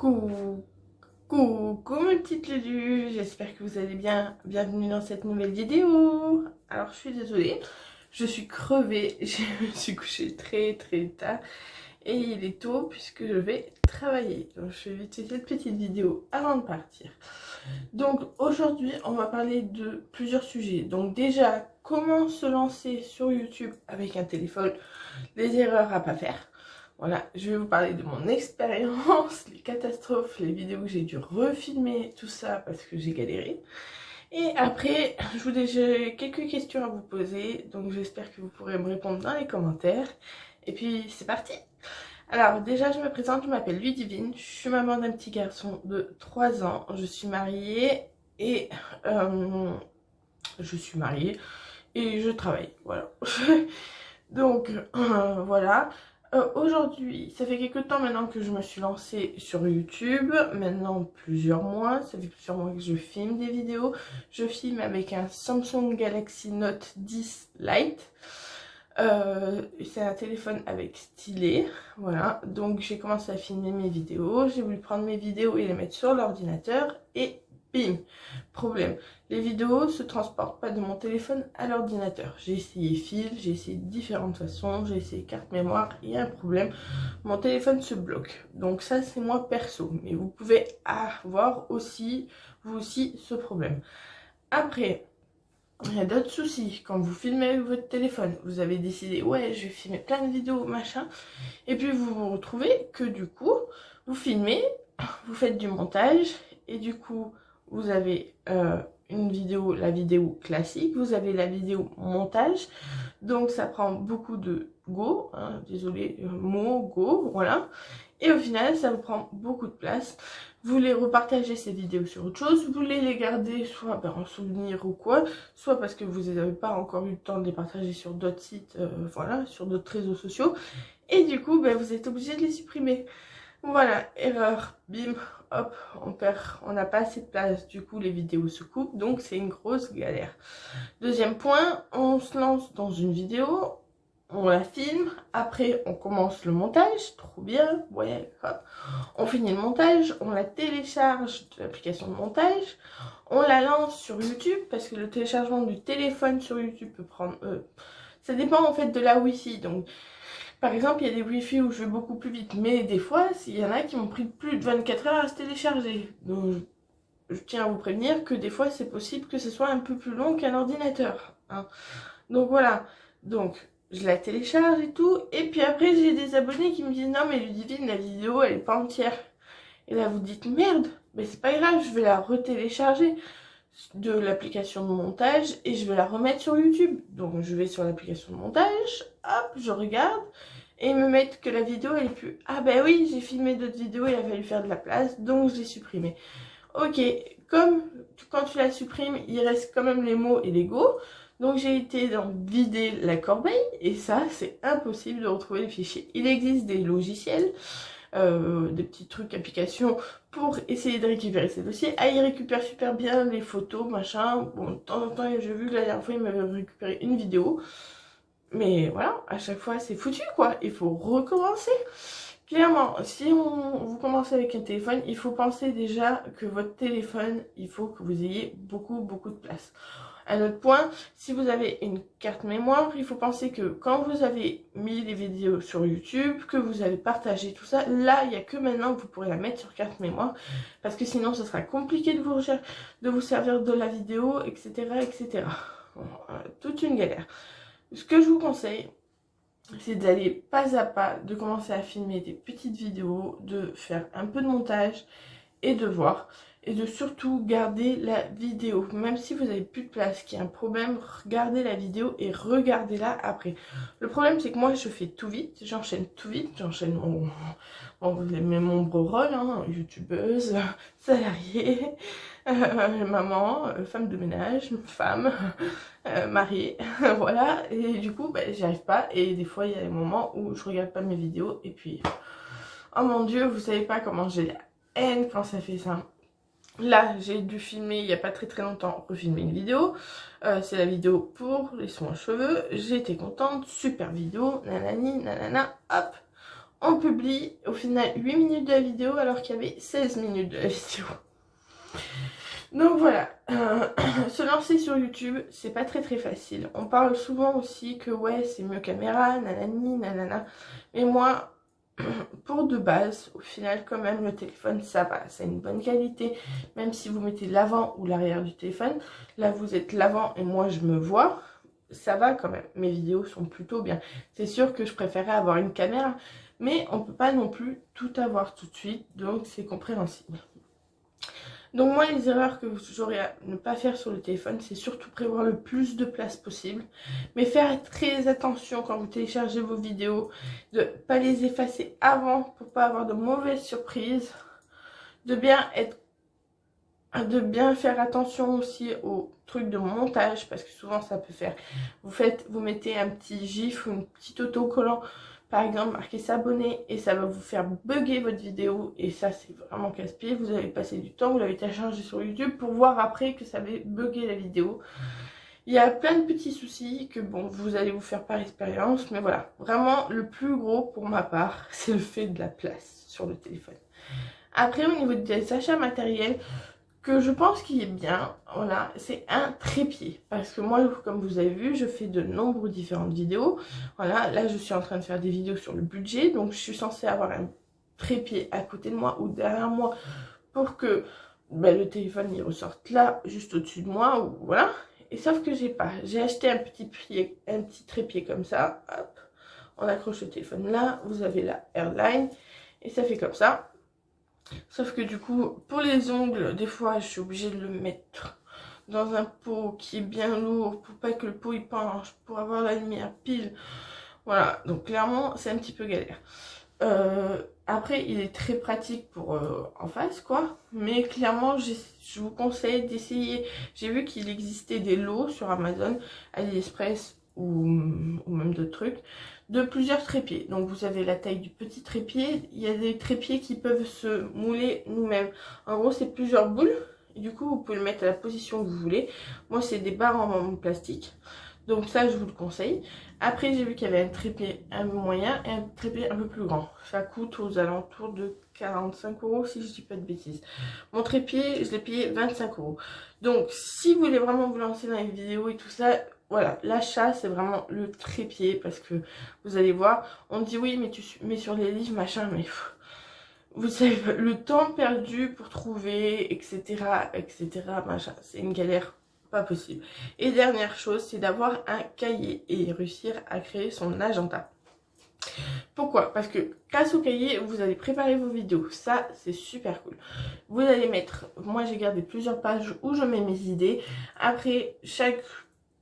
Coucou mes petites Lulu, j'espère que vous allez bien. Bienvenue dans cette nouvelle vidéo. Alors je suis désolée, je suis crevée, je me suis couchée très tard et il est tôt puisque je vais travailler. Donc je vais vite faire cette petite vidéo avant de partir. Donc aujourd'hui on va parler de plusieurs sujets. Donc déjà comment se lancer sur YouTube avec un téléphone, les erreurs à pas faire. Voilà, je vais vous parler de mon expérience, les catastrophes, les vidéos que j'ai dû refilmer, tout ça parce que j'ai galéré. Et après, j'ai quelques questions à vous poser, donc j'espère que vous pourrez me répondre dans les commentaires. Et puis c'est parti. Alors déjà, je me présente, je m'appelle Ludivine, je suis maman d'un petit garçon de 3 ans, je suis mariée et je travaille, voilà. Donc voilà. Aujourd'hui, ça fait quelques temps maintenant que je me suis lancée sur YouTube, maintenant plusieurs mois, ça fait plusieurs mois que je filme des vidéos. Je filme avec un Samsung Galaxy Note 10 Lite. C'est un téléphone avec stylet, voilà. Donc j'ai commencé à filmer mes vidéos, j'ai voulu prendre mes vidéos et les mettre sur l'ordinateur et bim, problème. Les vidéos se transportent pas de mon téléphone à l'ordinateur. J'ai essayé fil, j'ai essayé différentes façons, j'ai essayé carte mémoire, il y a un problème. Mon téléphone se bloque. Donc ça c'est moi perso, mais vous pouvez avoir aussi, vous aussi, ce problème. Après, il y a d'autres soucis. Quand vous filmez avec votre téléphone, vous avez décidé, ouais, je vais filmer plein de vidéos, machin. Et puis vous vous retrouvez que du coup, vous filmez, vous faites du montage, et du coup, vous avez une vidéo, la vidéo classique, vous avez la vidéo montage. Donc ça prend beaucoup de go, hein, désolé, go, voilà. Et au final, ça vous prend beaucoup de place. Vous voulez repartager ces vidéos sur autre chose, vous voulez les garder soit en souvenir ou quoi, soit parce que vous n'avez pas encore eu le temps de les partager sur d'autres sites, voilà, sur d'autres réseaux sociaux. Et du coup, vous êtes obligé de les supprimer. Voilà, erreur, bim, hop, on n'a pas assez de place, du coup les vidéos se coupent, donc c'est une grosse galère. Deuxième point, on se lance dans une vidéo, on la filme, après on commence le montage, trop bien, ouais, hop. On finit le montage, on la télécharge de l'application de montage, on la lance sur YouTube, parce que le téléchargement du téléphone sur YouTube peut prendre... ça dépend en fait de la Wi-Fi, donc... Par exemple, il y a des Wi-Fi où je vais beaucoup plus vite, mais des fois, il y en a qui m'ont pris plus de 24 heures à se télécharger. Donc, je tiens à vous prévenir que des fois, c'est possible que ce soit un peu plus long qu'un ordinateur, hein. Donc voilà, donc je la télécharge et tout, et puis après, j'ai des abonnés qui me disent « Non mais Ludivine, la vidéo, elle est pas entière. » Et là, vous dites « Merde, mais c'est pas grave, je vais la retélécharger de l'application de montage et je vais la remettre sur YouTube. » Donc je vais sur l'application de montage, hop, je regarde et ils me mettent que la vidéo elle est plus... Ah ben oui, j'ai filmé d'autres vidéos, il a fallu faire de la place, donc je l'ai supprimée. Ok, comme quand tu la supprimes, il reste quand même les mots et les go. Donc j'ai été vider la corbeille et ça c'est impossible de retrouver les fichiers. Il existe des logiciels, des petits trucs, applications pour essayer de récupérer ces dossiers. Ah, il récupère super bien les photos, machin. Bon, de temps en temps, j'ai vu que la dernière fois, il m'avait récupéré une vidéo. Mais voilà, à chaque fois, c'est foutu, quoi. Il faut recommencer. Clairement, si vous commencez avec un téléphone, il faut penser déjà que votre téléphone, il faut que vous ayez beaucoup de place. Un autre point, si vous avez une carte mémoire, il faut penser que quand vous avez mis les vidéos sur YouTube, que vous avez partagé tout ça, là, il n'y a que maintenant que vous pourrez la mettre sur carte mémoire, parce que sinon, ce sera compliqué de vous servir de la vidéo, etc., etc. Bon, toute une galère. Ce que je vous conseille, c'est d'aller pas à pas, de commencer à filmer des petites vidéos, de faire un peu de montage et de voir. Et de surtout garder la vidéo. Même si vous n'avez plus de place, qu'il y a un problème, regardez la vidéo et regardez-la après. Le problème, c'est que moi, je fais tout vite. J'enchaîne tout vite. J'enchaîne mon rôle, hein, youtubeuse, salariée, maman, femme de ménage, femme, mariée. Voilà. Et du coup, j'y arrive pas. Et des fois, il y a des moments où je regarde pas mes vidéos. Et puis, oh mon Dieu, vous savez pas comment j'ai la haine quand ça fait ça. Là, j'ai dû filmer il n'y a pas très longtemps, refilmer une vidéo. C'est la vidéo pour les soins cheveux. J'étais contente, super vidéo, nanani, nanana, hop. on publie au final 8 minutes de la vidéo alors qu'il y avait 16 minutes de la vidéo. Donc voilà, se lancer sur YouTube, c'est pas très facile. On parle souvent aussi que ouais, c'est mieux caméra, nanani, nanana. Mais moi, pour de base, au final, quand même, le téléphone, ça va. C'est une bonne qualité, même si vous mettez l'avant ou l'arrière du téléphone. Là, vous êtes l'avant et moi, je me vois. Ça va quand même. Mes vidéos sont plutôt bien. C'est sûr que je préférais avoir une caméra, mais on peut pas non plus tout avoir tout de suite, donc c'est compréhensible. Donc moi, les erreurs que j'aurais à ne pas faire sur le téléphone, c'est surtout prévoir le plus de place possible. Mais faire très attention quand vous téléchargez vos vidéos, de ne pas les effacer avant pour pas avoir de mauvaises surprises. De bien faire attention aussi aux trucs de montage, parce que souvent ça peut faire... Vous mettez un petit gif ou un petit autocollant, par exemple, marquez s'abonner et ça va vous faire bugger votre vidéo et ça c'est vraiment casse-pied. Vous avez passé du temps, vous l'avez téléchargé sur YouTube pour voir après que ça avait bugué la vidéo. Il y a plein de petits soucis que bon, vous allez vous faire par expérience, mais voilà. Vraiment, le plus gros pour ma part, c'est le fait de la place sur le téléphone. Après, au niveau des achats matériels, que je pense qu'il est bien, voilà, c'est un trépied. Parce que moi, comme vous avez vu, je fais de nombreuses différentes vidéos. Voilà, là, je suis en train de faire des vidéos sur le budget. Donc, je suis censée avoir un trépied à côté de moi ou derrière moi pour que le téléphone, il ressorte là, juste au-dessus de moi. Ou, voilà. Et sauf que j'ai pas. J'ai acheté un petit trépied comme ça. Hop, on accroche le téléphone là. Vous avez la Airline. Et ça fait comme ça. Sauf que du coup, pour les ongles, des fois, je suis obligée de le mettre dans un pot qui est bien lourd pour pas que le pot il penche, pour avoir la lumière pile. Voilà, donc clairement, c'est un petit peu galère. Après, il est très pratique pour en face, quoi. Mais clairement, je vous conseille d'essayer. J'ai vu qu'il existait des lots sur Amazon, AliExpress ou même d'autres trucs, de plusieurs trépieds. Donc vous avez la taille du petit trépied. Il y a des trépieds qui peuvent se mouler nous-mêmes. En gros, c'est plusieurs boules. Et du coup, vous pouvez le mettre à la position que vous voulez. Moi, c'est des barres en plastique. Donc ça, je vous le conseille. Après, j'ai vu qu'il y avait un trépied un peu moyen et un trépied un peu plus grand. Ça coûte aux alentours de 45 € si je dis pas de bêtises. Mon trépied, je l'ai payé 25 €. Donc, si vous voulez vraiment vous lancer dans les vidéos et tout ça, voilà, l'achat, c'est vraiment le trépied parce que vous allez voir, on dit oui, mais tu mets sur les livres, machin, mais vous savez, le temps perdu pour trouver, etc., machin, c'est une galère pas possible. Et dernière chose, c'est d'avoir un cahier et réussir à créer son agenda. Pourquoi? Parce que grâce au cahier, vous allez préparer vos vidéos. Ça, c'est super cool. Vous allez mettre, moi j'ai gardé plusieurs pages où je mets mes idées. Après chaque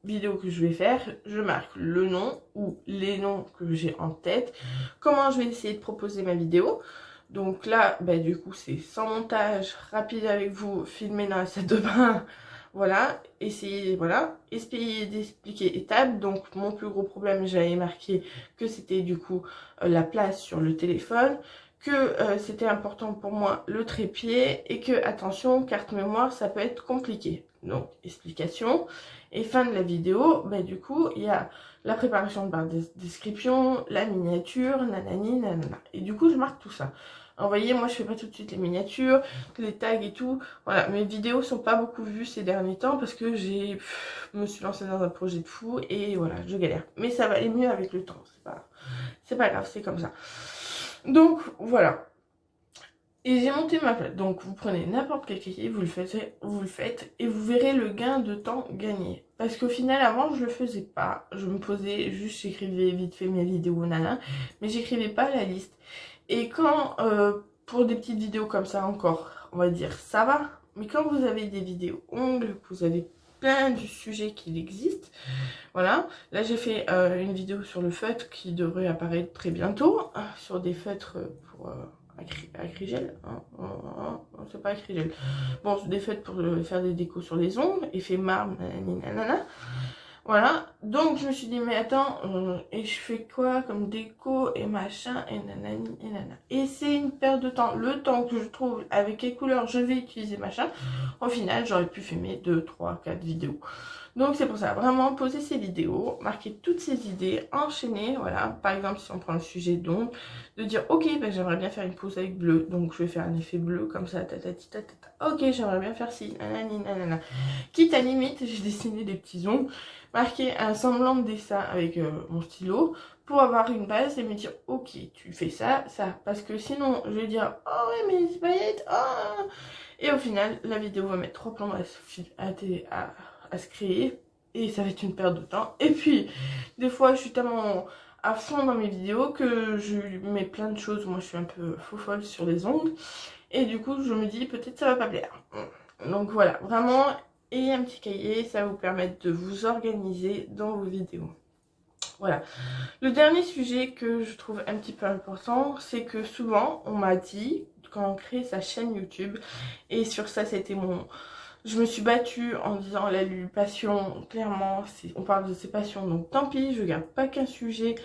vidéo que je vais faire, je marque le nom ou les noms que j'ai en tête. Comment je vais essayer de proposer ma vidéo. Donc là, du coup, c'est sans montage, rapide avec vous, filmé dans la salle de bain. Voilà, essayer d'expliquer étape. Donc mon plus gros problème, j'avais marqué que c'était du coup la place sur le téléphone, que c'était important pour moi le trépied et que attention, carte mémoire, ça peut être compliqué. Donc explication et fin de la vidéo, du coup il y a la préparation de barre de description, la miniature, nanani, nanana. Et du coup je marque tout ça. Alors, vous voyez, moi je fais pas tout de suite les miniatures, les tags et tout. Voilà, mes vidéos sont pas beaucoup vues ces derniers temps parce que me suis lancée dans un projet de fou et voilà, je galère. Mais ça va aller mieux avec le temps, c'est pas grave, c'est comme ça. Donc voilà. Et j'ai monté ma plate. Donc vous prenez n'importe quel cahier, vous le faites et vous verrez le gain de temps gagné. Parce qu'au final, avant, je le faisais pas. Je me posais juste, j'écrivais vite fait mes vidéos, nana, mais j'écrivais pas la liste. Et quand, pour des petites vidéos comme ça encore, on va dire, ça va. Mais quand vous avez des vidéos ongles, que vous avez plein du sujet qui existe, voilà. Là, j'ai fait une vidéo sur le feutre qui devrait apparaître très bientôt, sur des feutres pour... acrygel, c'est pas acrygel. Bon, des feutres pour faire des décos sur les ongles, effet marbre, nanana. Voilà, donc je me suis dit, mais attends, et je fais quoi comme déco et machin, et nanani, et nanana. Et c'est une perte de temps. Le temps que je trouve avec quelle couleur je vais utiliser machin, au final, j'aurais pu filmer 2, 3, 4 vidéos. Donc c'est pour ça, vraiment poser ces vidéos, marquer toutes ces idées, enchaîner, voilà. Par exemple, si on prend le sujet d'ombre, de dire ok, ben, j'aimerais bien faire une pose avec bleu, donc je vais faire un effet bleu comme ça, tatati tatata. Ok, j'aimerais bien faire ci, nanani nanana. Quitte à limite, j'ai dessiné des petits ongles, marquer un semblant de dessin avec mon stylo pour avoir une base et me dire ok, tu fais ça, ça. Parce que sinon, je vais dire oh ouais, mais les paillettes, oh. Et au final, la vidéo va mettre 3 plombs à se créer et ça va être une perte de temps. Et puis, des fois, je suis tellement à fond dans mes vidéos que je mets plein de choses. Moi, je suis un peu folle sur les ongles. Et du coup, je me dis peut-être ça va pas plaire. Donc voilà, vraiment, ayez un petit cahier, ça va vous permettre de vous organiser dans vos vidéos. Voilà. Le dernier sujet que je trouve un petit peu important, c'est que souvent, on m'a dit, quand on crée sa chaîne YouTube, et sur ça, c'était mon... Je me suis battue en disant la passion, clairement, on parle de ses passions, donc tant pis, je garde pas qu'un sujet,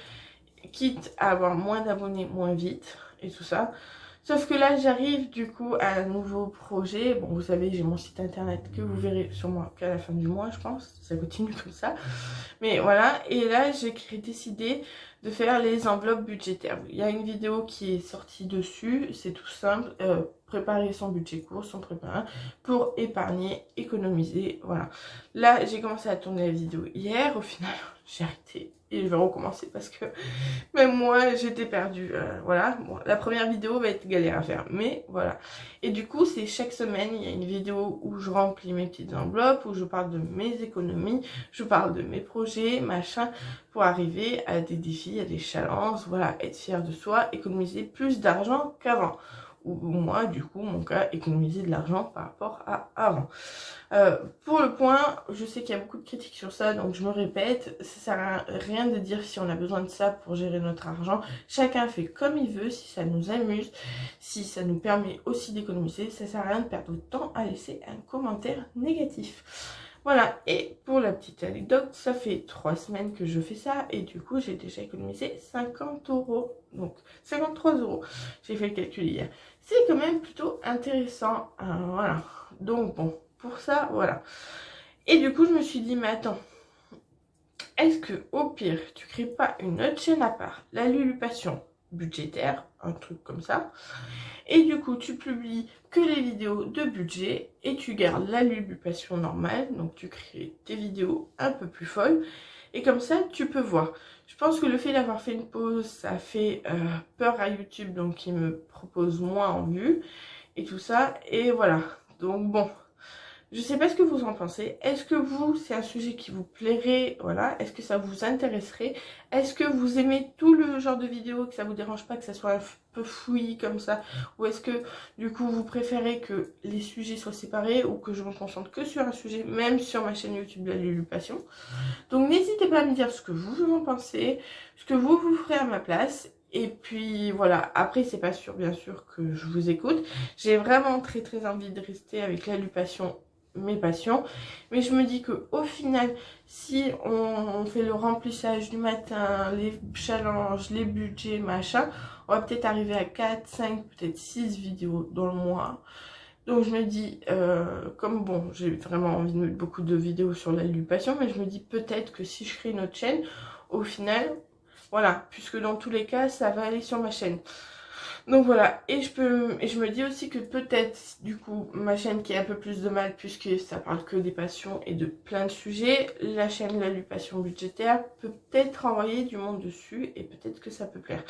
quitte à avoir moins d'abonnés moins vite, et tout ça. Sauf que là, j'arrive du coup à un nouveau projet. Bon, vous savez, j'ai mon site internet que vous verrez sûrement qu'à la fin du mois, je pense. Ça continue comme ça. Mais voilà, et là, j'ai décidé de faire les enveloppes budgétaires. Il y a une vidéo qui est sortie dessus. C'est tout simple. Préparer son budget court, son préparer pour épargner, économiser. Voilà. Là, j'ai commencé à tourner la vidéo hier. Au final, j'ai arrêté. Et je vais recommencer parce que même moi j'étais perdue, voilà. Bon, la première vidéo va être galère à faire, mais voilà. Et du coup c'est chaque semaine il y a une vidéo où je remplis mes petites enveloppes, où je parle de mes économies, je parle de mes projets, machin, pour arriver à des défis, à des challenges, voilà, être fier de soi, économiser plus d'argent qu'avant. Ou moi du coup mon cas, économiser de l'argent par rapport à avant. Pour le point, je sais qu'il y a beaucoup de critiques sur ça, donc je me répète, ça sert à rien de dire si on a besoin de ça pour gérer notre argent. Chacun fait comme il veut, si ça nous amuse, si ça nous permet aussi d'économiser, ça sert à rien de perdre de temps à laisser un commentaire négatif. Voilà, et pour la petite anecdote, ça fait 3 semaines que je fais ça, et du coup j'ai déjà économisé 50 €, donc 53 €. J'ai fait le calcul hier. C'est quand même plutôt intéressant, voilà. Donc bon, pour ça, voilà. Et du coup, je me suis dit, mais attends, est-ce que au pire, tu crées pas une autre chaîne à part, la Lulu-Passion budgétaire, un truc comme ça, et du coup, tu publies que les vidéos de budget et tu gardes la Lulu-Passion normale, donc tu crées tes vidéos un peu plus folles, et comme ça, tu peux voir. Je pense que le fait d'avoir fait une pause, ça fait peur à YouTube, donc il me propose moins en vue, et tout ça, et voilà. Donc bon, je sais pas ce que vous en pensez. Est-ce que vous, c'est un sujet qui vous plairait? Voilà. Est-ce que ça vous intéresserait? Est-ce que vous aimez tout le genre de vidéo, que ça vous dérange pas, que ça soit un peu fouillis comme ça? Ou est-ce que, du coup, vous préférez que les sujets soient séparés ou que je me concentre que sur un sujet, même sur ma chaîne YouTube La Lulu Passion? Donc, n'hésitez pas à me dire ce que vous en pensez, ce que vous ferez à ma place. Et puis voilà, après c'est pas sûr bien sûr que je vous écoute. J'ai vraiment très envie de rester avec la Passion, mes passions. Mais je me dis que au final, si on fait le remplissage du matin, les challenges, les budgets, machin, on va peut-être arriver à 4, 5, peut-être 6 vidéos dans le mois. Donc je me dis, comme bon, j'ai vraiment envie de mettre beaucoup de vidéos sur la Passion, mais je me dis peut-être que si je crée une autre chaîne, au final... Voilà, puisque dans tous les cas, ça va aller sur ma chaîne. Donc voilà, et je me dis aussi que peut-être, du coup, ma chaîne qui a un peu plus de mal, puisque ça parle que des passions et de plein de sujets, la chaîne La Passion budgétaire peut peut-être envoyer du monde dessus, et peut-être que ça peut plaire.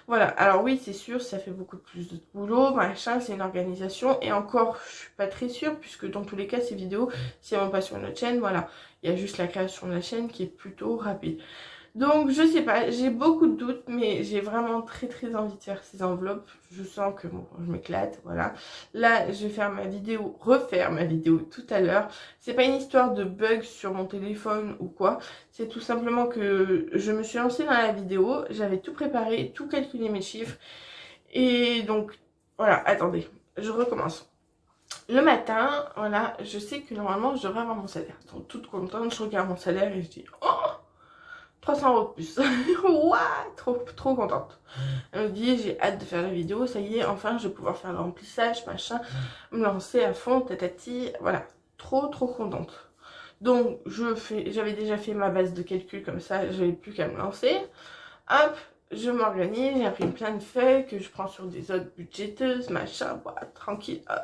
Voilà, alors oui, c'est sûr, ça fait beaucoup plus de boulot, machin, c'est une organisation, et encore, je suis pas très sûre, puisque dans tous les cas, ces vidéos, si elles vont pas sur notre chaîne, voilà, il y a juste la création de la chaîne qui est plutôt rapide. Donc je sais pas, j'ai beaucoup de doutes, mais j'ai vraiment très envie de faire ces enveloppes. Je sens que bon, je m'éclate, voilà. Là, je vais faire ma vidéo, refaire ma vidéo tout à l'heure. C'est pas une histoire de bug sur mon téléphone ou quoi. C'est tout simplement que je me suis lancée dans la vidéo, j'avais tout préparé, tout calculé mes chiffres. Et donc, voilà, attendez, je recommence. Le matin, voilà, je sais que normalement je devrais avoir mon salaire. Donc toute contente, je regarde mon salaire et je dis, oh, 300 € de plus. Ouah, trop contente. Elle me dit, j'ai hâte de faire la vidéo, ça y est, enfin je vais pouvoir faire le remplissage, machin, me lancer à fond, tatati, voilà. Trop contente. Donc j'avais déjà fait ma base de calcul comme ça, j'avais plus qu'à me lancer. Hop, je m'organise, j'imprime plein de feuilles que je prends sur des autres budgéteuses, machin, voilà, tranquille. Hop.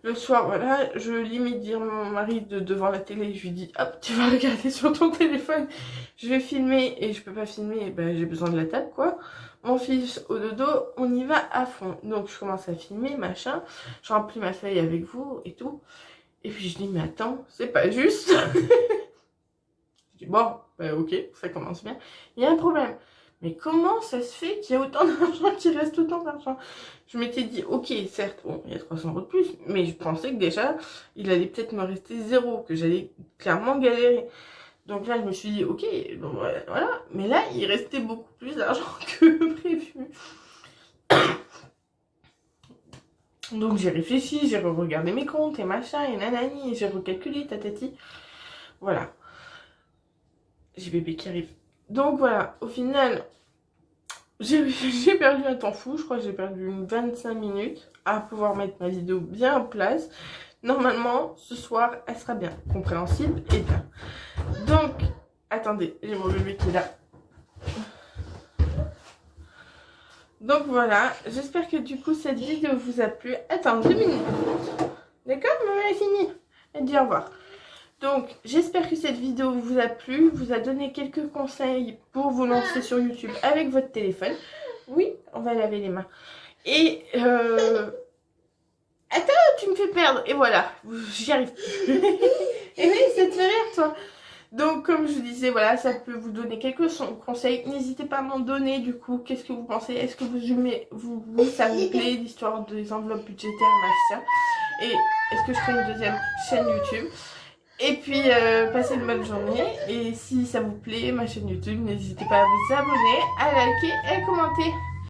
Le soir, voilà, je limite dire à mon mari devant la télé, je lui dis hop, tu vas regarder sur ton téléphone, je vais filmer et je peux pas filmer, ben, j'ai besoin de la table quoi. Mon fils au dodo, on y va à fond. Donc je commence à filmer, machin, je remplis ma feuille avec vous et tout. Et puis je dis mais attends, c'est pas juste. Je dis bon, ben, ok, ça commence bien. Il y a un problème. Mais comment ça se fait qu'il y a autant d'argent, qu'il reste autant d'argent? Je m'étais dit, ok, certes, bon, il y a 300 € de plus, mais je pensais que déjà, il allait peut-être me rester 0, que j'allais clairement galérer. Donc là, je me suis dit, ok, bon, voilà. Mais là, il restait beaucoup plus d'argent que prévu. Donc j'ai réfléchi, j'ai regardé mes comptes et machin, et nanani, et j'ai recalculé, tatati. Voilà. J'ai bébé qui arrive. Donc voilà, au final, j'ai perdu un temps fou. Je crois que j'ai perdu 25 minutes à pouvoir mettre ma vidéo bien en place. Normalement, ce soir, elle sera bien compréhensible et bien. Donc, attendez, j'ai mon bébé qui est là. Donc voilà, j'espère que du coup cette vidéo vous a plu. Attends, 2 minutes. D'accord, maman est finie. Elle dit au revoir. Donc, j'espère que cette vidéo vous a plu, vous a donné quelques conseils pour vous lancer sur YouTube avec votre téléphone. Oui, on va laver les mains. Et, attends, tu me fais perdre. Et voilà, j'y arrive plus. Et oui, ça te fait rire, toi. Donc, comme je vous disais, voilà, ça peut vous donner quelques conseils. N'hésitez pas à m'en donner, du coup, qu'est-ce que vous pensez? Est-ce que ça vous plaît, l'histoire des enveloppes budgétaires, machin? Et est-ce que je ferai une deuxième chaîne YouTube? Et puis, passez une bonne journée. Et si ça vous plaît, ma chaîne YouTube, n'hésitez pas à vous abonner, à liker et à commenter.